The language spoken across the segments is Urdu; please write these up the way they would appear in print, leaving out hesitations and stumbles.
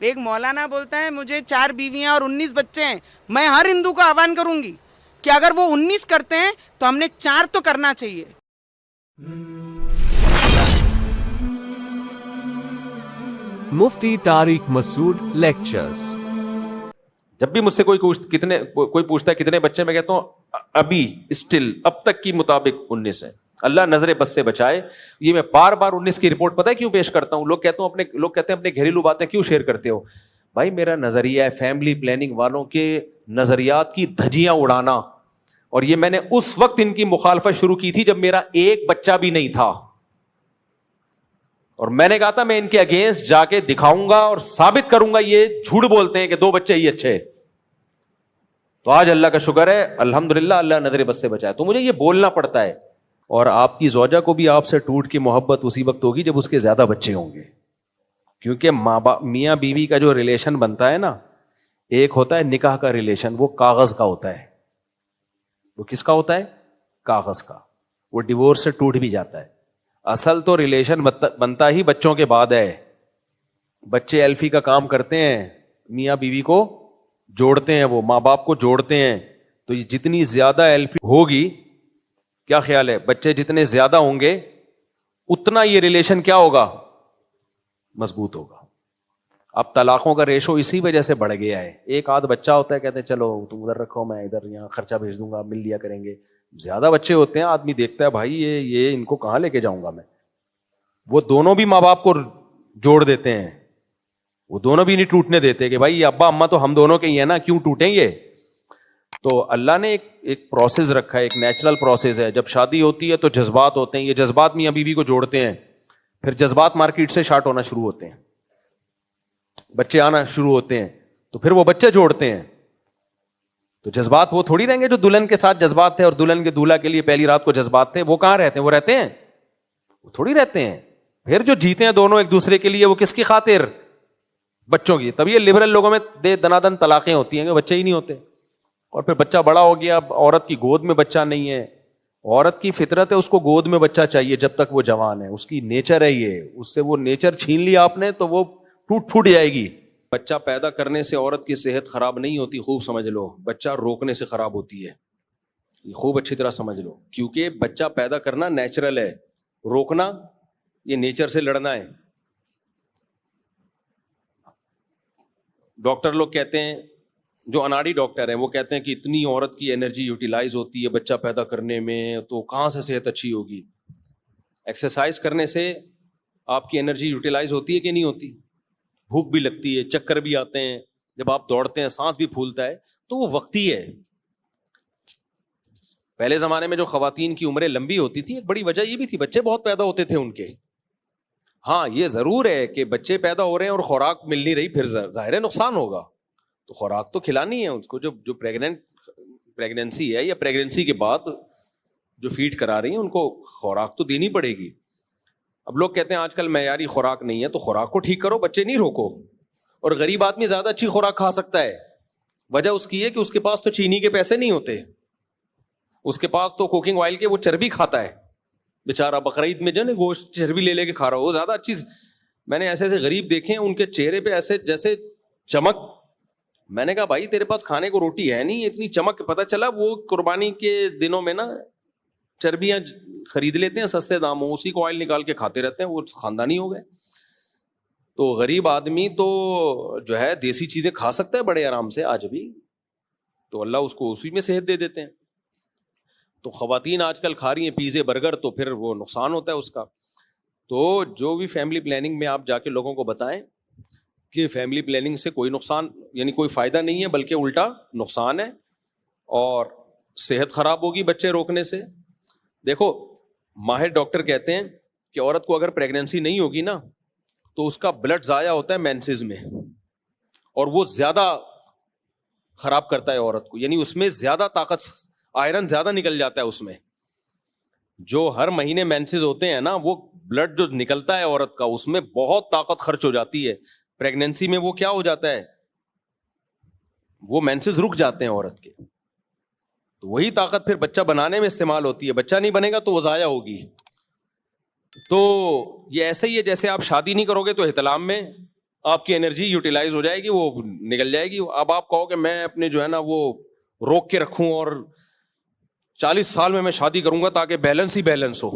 ایک مولانا بولتا ہے مجھے 4 بیویاں اور 19 بچے ہیں. میں ہر ہندو کو آہوان کروں گی کہ اگر وہ 19 کرتے ہیں تو ہم نے 4 تو کرنا چاہیے. مفتی طارق مسعود لیکچرز. جب بھی مجھ سے کوئی پوچھتا ہے کتنے بچے, میں کہتا ہوں ابھی اسٹل اب تک کی مطابق 19 ہے. اللہ نظر بد سے بچائے. یہ میں بار بار 19 کی رپورٹ پتہ ہے کیوں پیش کرتا ہوں؟ لوگ کہتے ہیں اپنے گھریلو باتیں کیوں شیئر کرتے ہو؟ بھائی میرا نظریہ ہے فیملی پلاننگ والوں کے نظریات کی دھجیاں اڑانا, اور یہ میں نے اس وقت ان کی مخالفت شروع کی تھی جب میرا ایک بچہ بھی نہیں تھا, اور میں نے کہا تھا میں ان کے اگینسٹ جا کے دکھاؤں گا اور ثابت کروں گا یہ جھوٹ بولتے ہیں کہ 2 بچے ہی اچھے. تو آج اللہ کا شکر ہے الحمدللہ اللہ نظر بد سے بچایا. تو مجھے یہ بولنا پڑتا ہے. اور آپ کی زوجہ کو بھی آپ سے ٹوٹ کی محبت اسی وقت ہوگی جب اس کے زیادہ بچے ہوں گے, کیونکہ میاں بیوی کا جو ریلیشن بنتا ہے نا, ایک ہوتا ہے نکاح کا ریلیشن, وہ کاغذ کا ہوتا ہے. وہ کس کا ہوتا ہے؟ کاغذ کا. وہ ڈیورس سے ٹوٹ بھی جاتا ہے. اصل تو ریلیشن بنتا ہی بچوں کے بعد ہے. بچے ایلفی کا کام کرتے ہیں, میاں بیوی کو جوڑتے ہیں, وہ ماں باپ کو جوڑتے ہیں. تو یہ جتنی زیادہ ایلفی ہوگی, کیا خیال ہے, بچے جتنے زیادہ ہوں گے اتنا یہ ریلیشن کیا ہوگا؟ مضبوط ہوگا. اب طلاقوں کا ریشو اسی وجہ سے بڑھ گیا ہے. ایک آدھ بچہ ہوتا ہے, کہتے ہیں چلو تم ادھر رکھو میں ادھر یہاں خرچہ بھیج دوں گا, مل لیا کریں گے. زیادہ بچے ہوتے ہیں, آدمی دیکھتا ہے بھائی یہ ان کو کہاں لے کے جاؤں گا میں. وہ دونوں بھی ماں باپ کو جوڑ دیتے ہیں, وہ دونوں بھی نہیں ٹوٹنے دیتے کہ بھائی ابا اماں تو ہم دونوں کے ہی ہیں نا, کیوں ٹوٹیں یہ. تو اللہ نے ایک پروسیس رکھا ہے, ایک نیچرل پروسیس ہے. جب شادی ہوتی ہے تو جذبات ہوتے ہیں, یہ جذبات میاں بیوی کو جوڑتے ہیں. پھر جذبات مارکیٹ سے شارٹ ہونا شروع ہوتے ہیں, بچے آنا شروع ہوتے ہیں, تو پھر وہ بچے جوڑتے ہیں. تو جذبات وہ تھوڑی رہیں گے جو دلہن کے ساتھ جذبات تھے اور دلہن کے دولہا کے لیے پہلی رات کو جذبات تھے, وہ کہاں رہتے ہیں؟ وہ رہتے ہیں؟ وہ تھوڑی رہتے ہیں. پھر جو جیتے ہیں دونوں ایک دوسرے کے لیے, وہ کس کی خاطر؟ بچوں کی. تب یہ لبرل لوگوں میں دنادن طلاقیں ہوتی ہیں کہ بچے ہی نہیں ہوتے. اور پھر بچہ بڑا ہو گیا, اب عورت کی گود میں بچہ نہیں ہے. عورت کی فطرت ہے اس کو گود میں بچہ چاہیے جب تک وہ جوان ہے, اس کی نیچر ہے یہ. اس سے وہ نیچر چھین لیا آپ نے تو وہ ٹوٹ پھوٹ جائے گی. بچہ پیدا کرنے سے عورت کی صحت خراب نہیں ہوتی, خوب سمجھ لو. بچہ روکنے سے خراب ہوتی ہے, یہ خوب اچھی طرح سمجھ لو. کیونکہ بچہ پیدا کرنا نیچرل ہے, روکنا یہ نیچر سے لڑنا ہے. ڈاکٹر لوگ کہتے ہیں, جو اناڑی ڈاکٹر ہیں, وہ کہتے ہیں کہ اتنی عورت کی انرجی یوٹیلائز ہوتی ہے بچہ پیدا کرنے میں, تو کہاں سے صحت اچھی ہوگی. ایکسرسائز کرنے سے آپ کی انرجی یوٹیلائز ہوتی ہے کہ نہیں ہوتی؟ بھوک بھی لگتی ہے, چکر بھی آتے ہیں, جب آپ دوڑتے ہیں سانس بھی پھولتا ہے, تو وہ وقتی ہے. پہلے زمانے میں جو خواتین کی عمریں لمبی ہوتی تھی, ایک بڑی وجہ یہ بھی تھی بچے بہت پیدا ہوتے تھے ان کے. ہاں یہ ضرور ہے کہ بچے پیدا ہو رہے ہیں اور خوراک مل نہیں رہی, پھر ظاہر ہے نقصان ہوگا. تو خوراک تو کھلانی ہے اس کو, جو پریگنینسی ہے یا پریگنینسی کے بعد جو فیڈ کرا رہی ہیں ان کو خوراک تو دینی پڑے گی. اب لوگ کہتے ہیں آج کل معیاری خوراک نہیں ہے, تو خوراک کو ٹھیک کرو, بچے نہیں روکو. اور غریب آدمی زیادہ اچھی خوراک کھا سکتا ہے, وجہ اس کی ہے کہ اس کے پاس تو چینی کے پیسے نہیں ہوتے, اس کے پاس تو کوکنگ آئل کے وہ چربی کھاتا ہے بیچارہ. بقرعید میں جو نا گوشت چربی لے کے کھا رہا ہو, وہ زیادہ اچھی. میں نے ایسے غریب دیکھے ہیں, ان کے چہرے پہ ایسے جیسے چمک. میں نے کہا بھائی تیرے پاس کھانے کو روٹی ہے نہیں, اتنی چمک. پتہ چلا وہ قربانی کے دنوں میں نا چربیاں خرید لیتے ہیں سستے داموں, اسی کو آئل نکال کے کھاتے رہتے ہیں, وہ خاندانی ہو گئے. تو غریب آدمی تو جو ہے دیسی چیزیں کھا سکتا ہے بڑے آرام سے آج بھی, تو اللہ اس کو اسی میں صحت دے دیتے ہیں. تو خواتین آج کل کھا رہی ہیں پیزے برگر, تو پھر وہ نقصان ہوتا ہے اس کا. تو جو بھی فیملی پلاننگ میں آپ جا کے لوگوں کو بتائیں کہ فیملی پلاننگ سے کوئی نقصان یعنی کوئی فائدہ نہیں ہے, بلکہ الٹا نقصان ہے, اور صحت خراب ہوگی بچے روکنے سے. دیکھو ماہر ڈاکٹر کہتے ہیں کہ عورت کو اگر پریگنینسی نہیں ہوگی نا, تو اس کا بلڈ ضائع ہوتا ہے مینسز میں, اور وہ زیادہ خراب کرتا ہے عورت کو. یعنی اس میں زیادہ طاقت, آئرن زیادہ نکل جاتا ہے اس میں. جو ہر مہینے مینسز ہوتے ہیں نا, وہ بلڈ جو نکلتا ہے عورت کا, اس میں بہت طاقت خرچ ہو جاتی ہے. پریگنینسی میں وہ کیا ہو جاتا ہے, وہ مینسز رک جاتے ہیں عورت کے, تو وہی طاقت پھر بچہ بنانے میں استعمال ہوتی ہے. بچہ نہیں بنے گا تو وہ ضائع ہوگی. تو یہ ایسے ہی ہے جیسے آپ شادی نہیں کرو گے تو احتلام میں آپ کی انرجی یوٹیلائز ہو جائے گی, وہ نکل جائے گی. اب آپ کہو کہ میں اپنے جو ہے نا وہ روک کے رکھوں اور 40 سال میں شادی کروں گا تاکہ بیلنس ہی بیلنس ہو,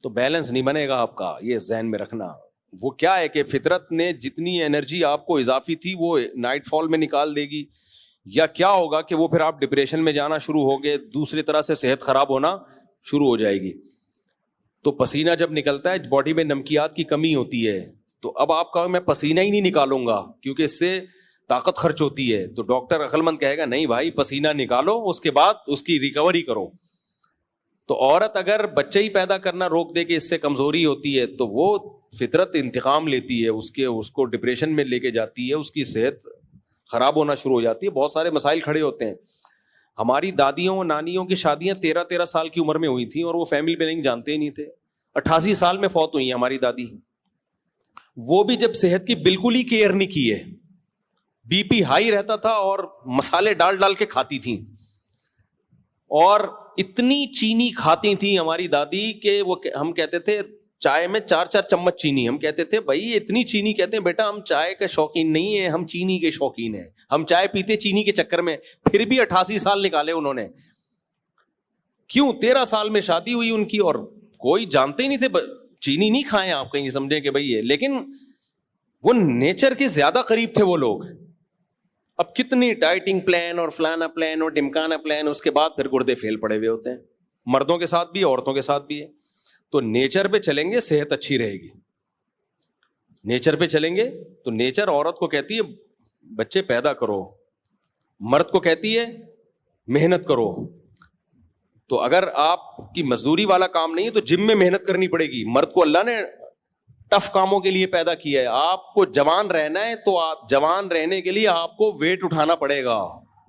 تو بیلنس نہیں بنے گا آپ کا, یہ ذہن میں رکھنا. وہ کیا ہے کہ فطرت نے جتنی انرجی آپ کو اضافی تھی وہ نائٹ فال میں نکال دے گی, یا کیا ہوگا کہ وہ پھر آپ ڈپریشن میں جانا شروع ہوگے, دوسری طرح سے صحت خراب ہونا شروع ہو جائے گی. تو پسینہ جب نکلتا ہے باڈی میں نمکیات کی کمی ہوتی ہے, تو اب آپ کہو میں پسینہ ہی نہیں نکالوں گا کیونکہ اس سے طاقت خرچ ہوتی ہے, تو ڈاکٹر عقل مند کہے گا نہیں بھائی پسینہ نکالو, اس کے بعد اس کی ریکوری کرو. تو عورت اگر بچے ہی پیدا کرنا روک دے کہ اس سے کمزوری ہوتی ہے, تو وہ فطرت انتقام لیتی ہے, اس کو ڈپریشن میں لے کے جاتی ہے, اس کی صحت خراب ہونا شروع ہو جاتی ہے. بہت سارے مسائل کھڑے ہوتے ہیں. ہماری دادیوں نانیوں کی شادیاں 13 سال کی عمر میں ہوئی تھیں اور وہ فیملی پلاننگ جانتے ہی نہیں تھے. 88 سال میں فوت ہوئی ہیں ہماری دادی, وہ بھی جب صحت کی بالکل ہی کیئر نہیں کی ہے, بی پی ہائی رہتا تھا اور مسالے ڈال کے کھاتی تھیں, اور اتنی چینی کھاتی تھیں ہماری دادی کہ وہ ہم کہتے تھے چائے میں 4 چمچ چینی, ہم کہتے تھے بھائی اتنی چینی, کہتے ہیں بیٹا ہم چائے کے شوقین نہیں ہیں, ہم چینی کے شوقین ہیں, ہم چائے پیتے چینی کے چکر میں. پھر بھی 88 سال نکالے انہوں نے. کیوں؟ 13 سال میں شادی ہوئی ان کی اور کوئی جانتے ہی نہیں تھے, چینی نہیں کھائیں آپ کہیں سمجھیں کہ بھائی یہ, لیکن وہ نیچر کے زیادہ قریب تھے وہ لوگ. اب کتنی ڈائٹنگ پلان اور فلانا پلان اور ڈمکانا پلان, اس کے بعد پھر گردے فیل پڑے ہوئے ہوتے ہیں, مردوں کے ساتھ بھی عورتوں کے ساتھ بھی ہے. تو نیچر پہ چلیں گے صحت اچھی رہے گی. نیچر پہ چلیں گے تو نیچر عورت کو کہتی ہے بچے پیدا کرو, مرد کو کہتی ہے محنت کرو. تو اگر آپ کی مزدوری والا کام نہیں ہے تو جم میں محنت کرنی پڑے گی. مرد کو اللہ نے ٹف کاموں کے لیے پیدا کیا ہے. آپ کو جوان رہنا ہے تو آپ جوان رہنے کے لیے آپ کو ویٹ اٹھانا پڑے گا,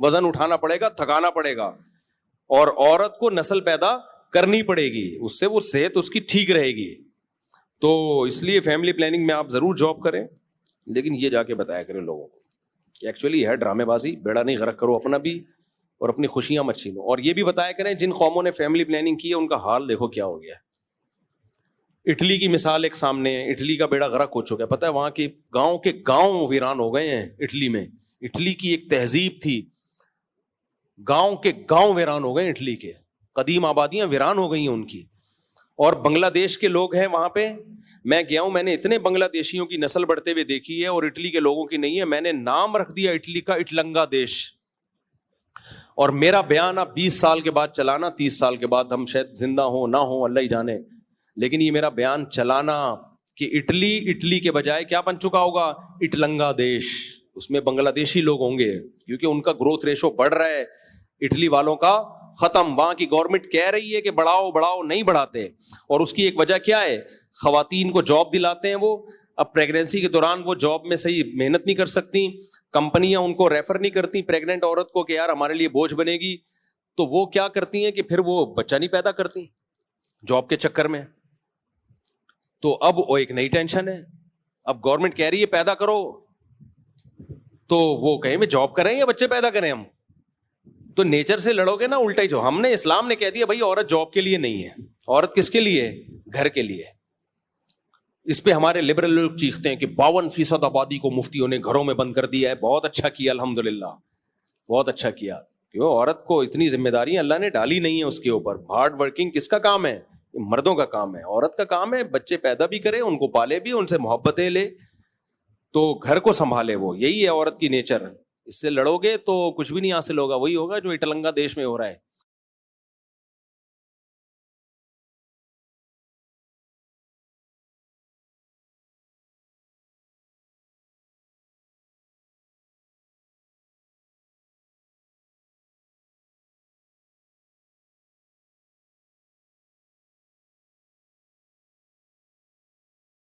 وزن اٹھانا پڑے گا, تھکانا پڑے گا. اور عورت کو نسل پیدا کرنی پڑے گی, اس سے وہ صحت اس کی ٹھیک رہے گی. تو اس لیے فیملی پلاننگ میں آپ ضرور جاب کریں, لیکن یہ جا کے بتایا کریں لوگوں کو کہ ایکچولی ہے ڈرامے بازی, بیڑا نہیں غرق کرو اپنا بھی اور اپنی خوشیاں مت چھینو. اور یہ بھی بتایا کریں جن قوموں نے فیملی پلاننگ کی ہے ان کا حال دیکھو کیا ہو گیا ہے. اٹلی کی مثال ایک سامنے ہے, اٹلی کا بیڑا غرق ہو چکا ہے. پتہ ہے وہاں کے گاؤں ویران ہو گئے ہیں اٹلی میں. اٹلی کی ایک تہذیب تھی, گاؤں کے گاؤں ویران ہو گئے اٹلی کے, قدیم آبادیاں ویران ہو گئی ہیں ان کی. اور بنگلہ دیش کے لوگ ہیں وہاں پہ, میں گیا ہوں, میں نے اتنے بنگلہ دیشیوں کی نسل بڑھتے ہوئے دیکھی ہے اور اٹلی کے لوگوں کی نہیں ہے. میں نے نام رکھ دیا اٹلی کا اٹلنگا دیش. اور میرا بیان آپ 20 سال کے بعد چلانا, 30 سال کے بعد ہم شاید زندہ ہوں نہ ہوں اللہ ہی جانے, لیکن یہ میرا بیان چلانا کہ اٹلی کے بجائے کیا بن چکا ہوگا, اٹلنگا دیش. اس میں بنگلہ دیشی لوگ ہوں گے کیونکہ ان کا گروتھ ریشو بڑھ رہا ہے, اٹلی والوں کا ختم. وہاں کی گورنمنٹ کہہ رہی ہے کہ بڑھاؤ, نہیں بڑھاتے. اور اس کی ایک وجہ کیا ہے, خواتین کو جاب دلاتے ہیں وہ, اب پریگنینسی کے دوران وہ جاب میں صحیح محنت نہیں کر سکتی, کمپنیاں ان کو ریفر نہیں کرتی پریگننٹ عورت کو کہ یار ہمارے لیے بوجھ بنے گی. تو وہ کیا کرتی ہیں کہ پھر وہ بچہ نہیں پیدا کرتی جاب کے چکر میں. تو اب وہ ایک نئی ٹینشن ہے, اب گورنمنٹ کہہ رہی ہے پیدا کرو, تو وہ کہیں میں جاب کریں یا بچے پیدا کریں ہم. تو نیچر سے لڑو گے نا الٹا ہی. جو ہم نے اسلام نے کہہ دیا بھائی عورت جاب کے لیے نہیں ہے, عورت کس کے لیے, گھر کے لیے. اس پہ ہمارے لبرل لوگ چیختے ہیں کہ 52% آبادی کو مفتیوں نے گھروں میں بند کر دیا ہے. بہت اچھا کیا الحمدللہ, بہت اچھا کیا. کیوں؟ عورت کو اتنی ذمہ داریاں اللہ نے ڈالی نہیں ہے اس کے اوپر. ہارڈ ورکنگ کس کا کام ہے, مردوں کا کام ہے. عورت کا کام ہے بچے پیدا بھی کرے, ان کو پالے بھی, ان سے محبتیں لے, تو گھر کو سنبھالے. وہ یہی ہے عورت کی نیچر. اس سے لڑو گے تو کچھ بھی نہیں حاصل ہوگا, وہی ہوگا جو اٹلنگا دیش میں ہو رہا ہے.